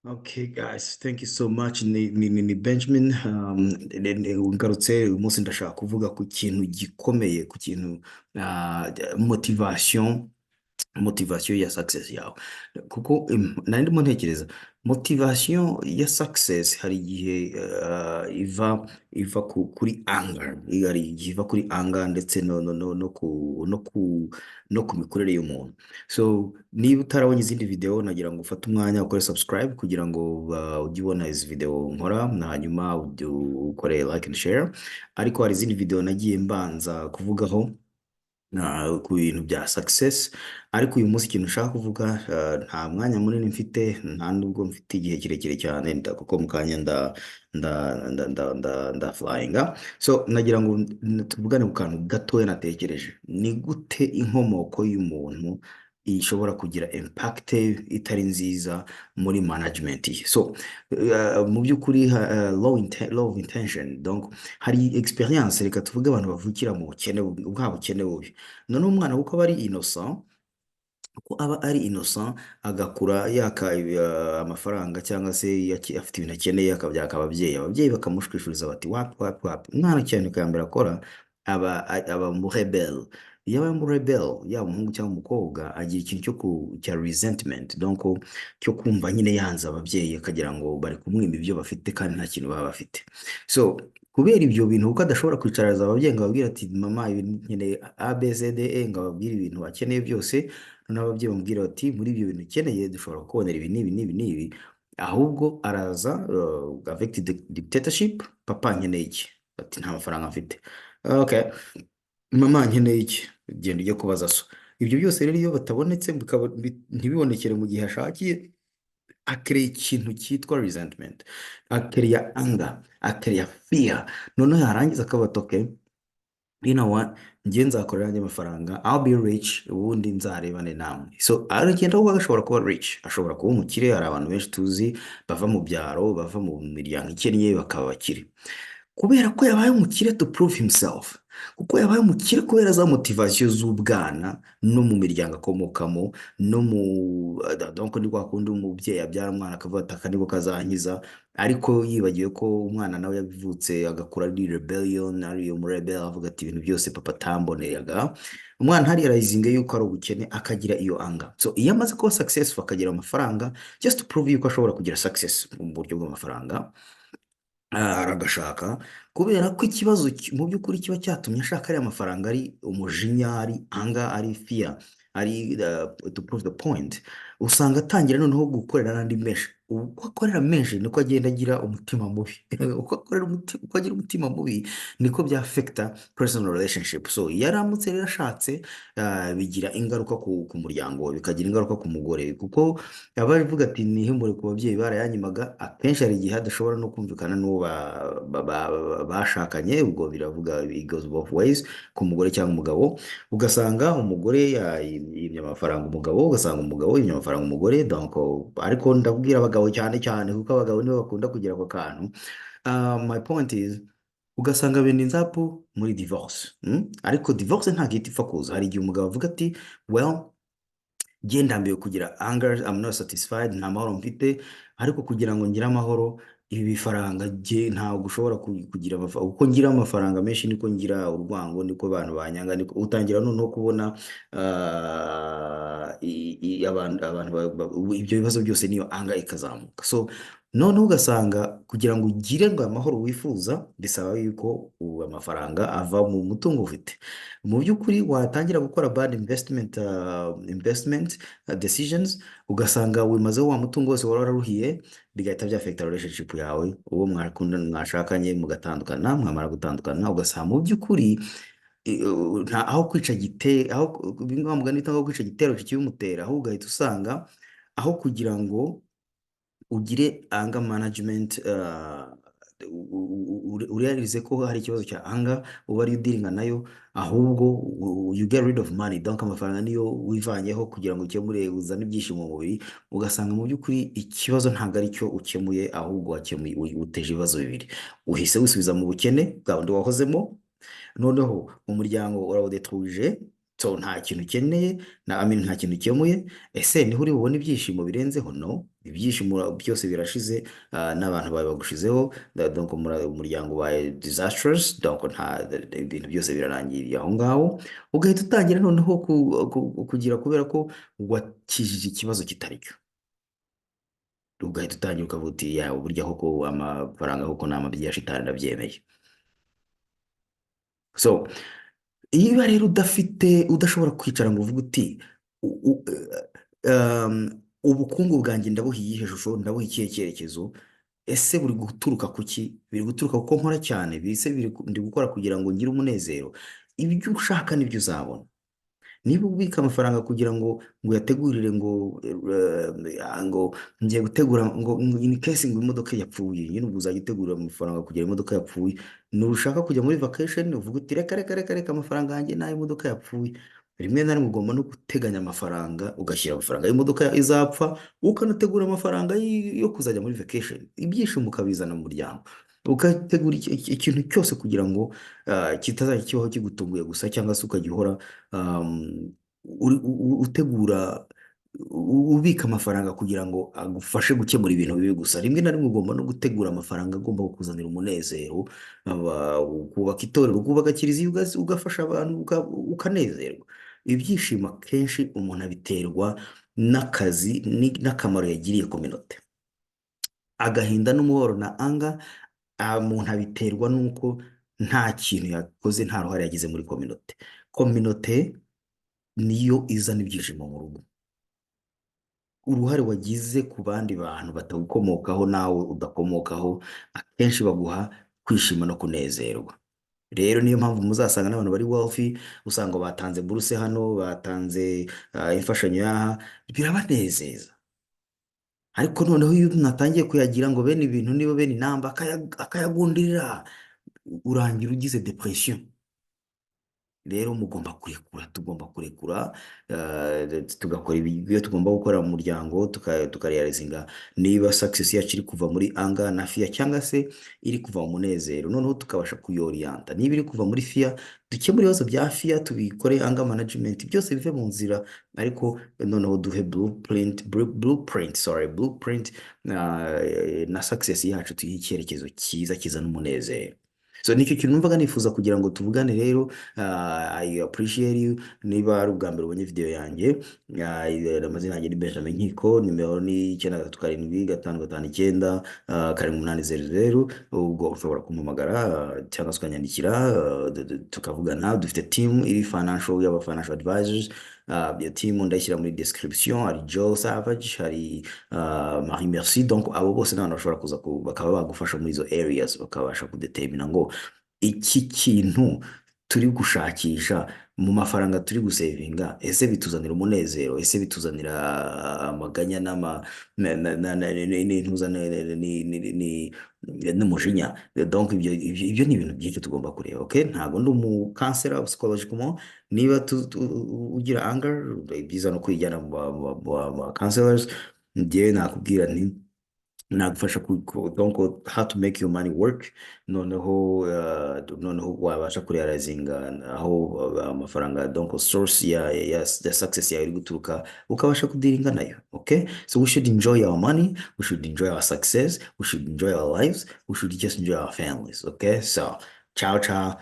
Okay, guys, thank you so much. Ni Benjamin. Ngarutse uyu munsi ndashaka kuvuga ku kintu gikomeye, ku kintu motivation, motivation ya success yawe. Kuko nari ndimo ntekereza motivation ya success hari igihe iva kuri anger, hari igihe iva kuri anger ndetse no ku mikorere y'umuntu. So niba utarabonye izindi video nagira ngo ufate umwanya ukore subscribe kugira ngo ujye ubona izi video nkora, na hanyuma ujye ukore like and share. Ariko hari izindi video nagiye mbanza kuvugaho ku bintu bya success, ariko uyu munsi ikintu nshaka kuvuga, nta mwanya munini mfite, nta nubwo mfite igihe kirekire cyane kuko mu kanya nda flyinga. So nagira ngo tuvugane ku kantu gatoya natekereje, ni gute inkomoko y'umuntu ishobora kugira impact itari nziza muri management ye. So mu by'ukuri low of intention, donc hari experience, reka tuvuge abantu bavukira mu bukene, bwa bukene bubi. None umwana kuko aba ari innocent, ko aba ari innocent agakura yaka amafaranga cyangwa se afite ibintu akeneye akabyaka ababyeyi bakamushwishuriza bati wapi umwana cyane kambere akora aba mu rebel. Iyo abaye mu rebel, yaba umuhungu cyangwa umukobwa, agira ikintu cya resentment, donc cyo kumva nyine yanze ababyeyi, akagira ngo bari kumwima ibyo bafite kandi nta kintu baba bafite. So kubera ibyo bintu, kuko adashobora kwicaraza ababyeyi ngo ababwire ati mama ibi nkeneye ABCDE, ngo ababwire ibintu akeneye byose, noneho ababyeyi bamubwira bati muri ibyo bintu ukeneye dushobora kubonera ibi n'ibi, ahubwo araza avec dictatorship. Papa nkeneye iki? Ati nta mafaranga mfite. Okay, mama nkeneye iki? Genda ujye kubaza so. Ibyo byose rero iyo batabonetse ntibibonekere mu gihe ashakiye, akereye ikintu cyitwa resentment, akereye anger, akereye fear. Noneho yarangiza akavuga okay, you know what, njye nzakorera andi mafaranga, I'll be rich, ubundi nzarebane namwe. So aragenda kuko ashobora kuba rich, ashobora kuba umukire. Hari abantu benshi tuzi bava mu byaro, bava mu miryango ikennye bakaba bakire kubera ko yabaye umukire to prove himself, kuko yabaye umukire kubera za motivation z'ubwana no mu miryango akomokamo, no mu donc ni kwa kundi umubyeyi abyara umwana akavuga ati aka niko kazankiza, ariko yibagiwe ko umwana nawe yabivutse agakura ari rebellion, ari mu rebel, avuga ati ibintu byose papa tamboneraga. Umwana hari yarayizinga yuko ari ubukene, akagira iyo anga. So iyo amaze kuba successful akagira amafaranga, just to prove yuko ashobora kugira success mu buryo bw'amafaranga, aragashaka. Kubera ko ikibazo mu by'ukuri kiba cyatumye ashaka ari amafaranga, ari umujinya, ari anga, ari fear, ari to prove the point, usanga atangira noneho gukorera n'andi menshi. Uko akorera menshi niko agenda agira umutima mubi. Uko agira umutima mubi niko bya affecta personal relationship. So yaramutse rero ashatse, bigira ingaruka ku muryango we, bikagira ingaruka ku mugore, kuko aba avuga ati nihimbure ku babyeyi barayanyimaga. Akenshi hari igihe adashobora no kumvikana n'uwo bashakanye, ubwo biravuga it goes both ways, ku mugore cyangwa umugabo. Ugasanga umugore yimye amafaranga umugabo, ugasanga umugabo yimye amafaranga umugore. Donc ariko ndabwira abagabo cyane cyane, kuko abagabo nibo bakunda kugira ako kantu. My point is, ugasanga bene inzapu muri divorce. Ariko divorce nta giti ipfa kuza. Hari igihe umugabo avuga ati well, njye ndambiwe kugira anger, I'm not satisfied, nta mahoro mfite, ariko kugira ngo ngire amahoro, ibi bifaranga njye ntabwo ushobora kugira amafaranga. Uko ngira amafaranga menshi niko ngira urwango, niko abantu banyanga, niko utangira noneho kubona ibyo bibazo byose niyo anga ikazamuka. So noneho ugasanga kugira ngo ugire ngo amahoro wifuza, bisaba yuko amafaranga ava mu mutungo ufite. Mu by'ukuri watangira gukora bad investment decisions, ugasanga wimazeho wa mutungo wose wari wararuhiye, bigahita byafekta relationship yawe, uwo mwashakanye mugatandukana. Mwamara gutandukana ugasanga mu by'ukuri aho kwica igitero kikibimutera, ahubwo ugahita usanga aho kugira ngo ugire anger management, urealize ko hari ikibazo cya anga uba ari udiringa nayo, ahubwo you get rid of money. Donc amafaranga niyo wivanyeho kugira ngo ukemure, uzane ibyishimo mu mubiri. Ugasanga mu by'ukuri ikibazo ntabwo ari cyo ukemuye, ahubwo uteje ibibazo bibiri. Uhise wisubiza mu bukene bwa bundi wahozemo, noneho umuryango urawudetruje, so nta kintu ukeneye nta kintu ukemuye. Ese niho uri bubone ibyishimo birenzeho? No, ibyishimo byose birashize. N'abantu bawe bagushizeho, donc umuryango wawe disastrous, donc nta ibintu byose birarangiriye aho ngaho. Ugahita utangira noneho kugira, kubera ko wakijije ikibazo kitari cyo, ugahita utangira ukavuga uti ya uburyo koko amafaranga koko ni amabyi ya shitani ndabyemeye. So niba rero udashobora kwicara ngo uvuge uti u- u- ubukungu bwanjye ndabuha iyihe shusho, ndabuha ikihe cyerekezo, ese buri guturuka ku ki? Biri guturuka kuko nkora cyane, bise ndi gukora kugira ngo ngire umunezero. Ibyo ushaka nibyo uzabona. Niba ubika amafaranga kugira ngo uyategurire ngo ngiye gutegura ngo in case ngo imodoka yapfuye, nyine ubwo uzajya utegura amafaranga kugira imodoka yapfuye. Nushaka kujya muri vacation uvuga uti reka reka reka reka amafaranga yanjye n'ayo imodoka yapfuye. Rimwe na rimwe ugomba no guteganya amafaranga, ugashyira amafaranga y'imodoka izapfa, ukanategura amafaranga yo kuzajya muri vacation, ibyishimo ukabizana mu muryango, ugategura ikintu cyose kugira ngo kitazajya kibaho kigutunguye gusa, cyangwa se ukajya uhora utegura, ubika amafaranga kugira ngo agufashe gukemura ibintu bibi gusa. Rimwe na rimwe ugomba no gutegura amafaranga agomba kukuzanira umunezero, ukubaka itorero, ukubaka kiliziya, ugafasha abantu, ukanezerwa. Ibyishimo akenshi umuntu abiterwa n'akazi n'akamaro yagiriye kominote. Agahinda n'umubabaro na anga, umuntu abiterwa n'uko nta kintu yakoze, nta ruhare yagize muri kominote. Kominote niyo izana ibyishimo mu rugo. Uruhare wagize ku bandi bantu batagukomokaho, nawe udakomokaho, akenshi baguha kwishima no kunezerwa. Rero niyo mpamvu muzasanga n'abantu bari wealthy usanga batanze buruse hano, batanze imfashanyo yaha, birabanezeza. Ariko noneho iyo mwatangiye kuyagira ngo bene ibintu nibo bene inamba, akayagundirira, urangira ugize depression. Rero mugomba kurekura, tugomba kurekura, tugakora ibyo tugomba gukora mu muryango, tukarealizinga niba success yacu iri kuva muri anga na fear, cyangwa se iri kuva mu munezero, noneho tukabasha kuyoriyanta. Niba iri kuva muri fear, dukemure ibibazo bya fear, tubikore anga management, byose bive mu nzira. Ariko noneho duhe blueprint na success yacu tuyihe icyerekezo cyiza kizana umunezero. So nicyo kintu numvaga nifuza kugira ngo tuvugane rero. I appreciate you. Niba ari ubwa mbere ubonye video yanjye, amazina yanjye ni Benjamin Nkiko, nimero ni 977559 7800. Ubwo ushobora kumpamagara cyangwa se ukanyandikira, tukavugana. Dufite team iri financial, y'aba financial advisors. Iyo team ndayishyira muri description. Hari Joe Savage, hari Marie Merci. Donc abo bose n'abantu bashobora kuza bakaba bagufasha muri izo areas, bakabasha kudetermina ngo iki kintu turi gushakisha mu mafaranga turi gusevinga, ese bituzanira umunezero, ese bituzanira amaganya n'umujinya. Donc ibyo ni ibintu byinshi tugomba kureba. Okay, ntabwo ndi umukansera psychologiquement. Niba ugira anger, byiza no kwijyana mu counselors. Njyewe nakubwira nti nagufasha donc how to make your money work. Noneho wabasha kurealizinga aho amafaranga, donc source ya success yawe iri guturuka, ukabasha kudiringa nayo. Okay, so we should enjoy our money, we should enjoy our success, we should enjoy our lives, we should just enjoy our families. Okay, so ciao ciao.